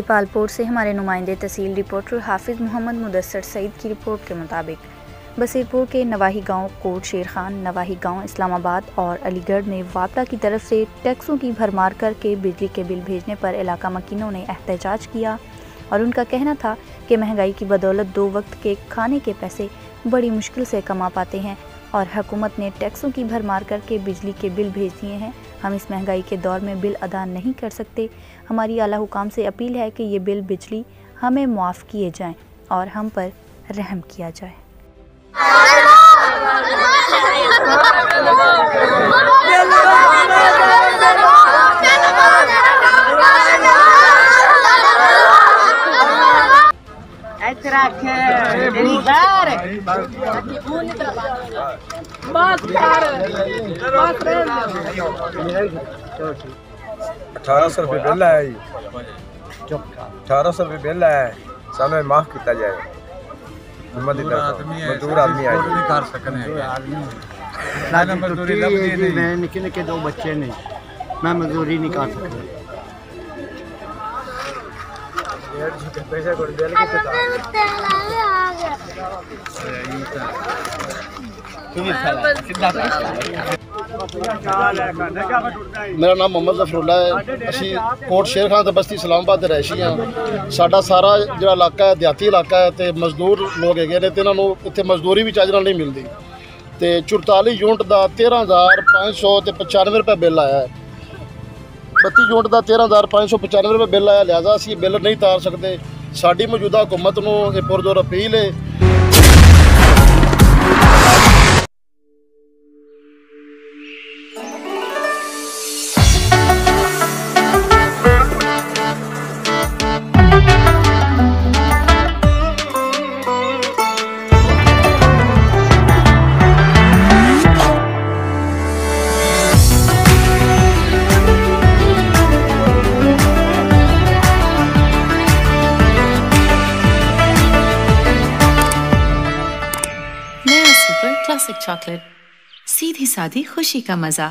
पालपोर से हमारे नुमाइंदे तहसील रिपोर्टर हाफिज़ मोहम्मद मुदस्सर सईद की रिपोर्ट के मुताबिक बसीरपुर के नवाही गांव, कोट शेर खान, नवाही गांव, इस्लामाबाद और अलीगढ़ में वापडा की तरफ से टैक्सों की भरमार करके बिजली के बिल भेजने पर इलाका मकीनों ने एहतजाज किया और उनका कहना था कि महंगाई की बदौलत 2 वक्त के खाने के पैसे बड़ी मुश्किल से कमा पाते हैं और हुकूमत ने टैक्सों की भरमार करके बिजली के बिल भेज दिए हैं। हम इस महंगाई के दौर में बिल अदा नहीं कर सकते। हमारी आला हुकाम से अपील है कि ये बिल बिजली हमें मुआफ़ किए जाएं और हम पर रहम किया जाए। ₹1800 बिल है, 1800 बिल है, सानू माफ किया जाए। मजदूर आदमी है, नहीं कर सकने मैं निके निके 2 बच्चे नहीं, मैं मजदूरी नहीं कर सकता। मेरा नाम मोहम्मद ज़फरुल्ला है। असी कोट शेर खान बस्ती इस्लामाबाद के रहायशी हाँ। साडा सारा जो इलाका है देहाती इलाका है, तो मजदूर लोग है ने, तो इन्होंने इतने मजदूरी भी चज नहीं मिलती। तो 44 यूनिट का 13,595 बिल आया है। 32 यूनिट का 13,595 बिल आया, लिहाजा असी बिल नहीं तार सकते। साडी मौजूदा हुकूमत नूं पुरजोर अपील है। क्लासिक चॉकलेट, सीधी सादी खुशी का मजा।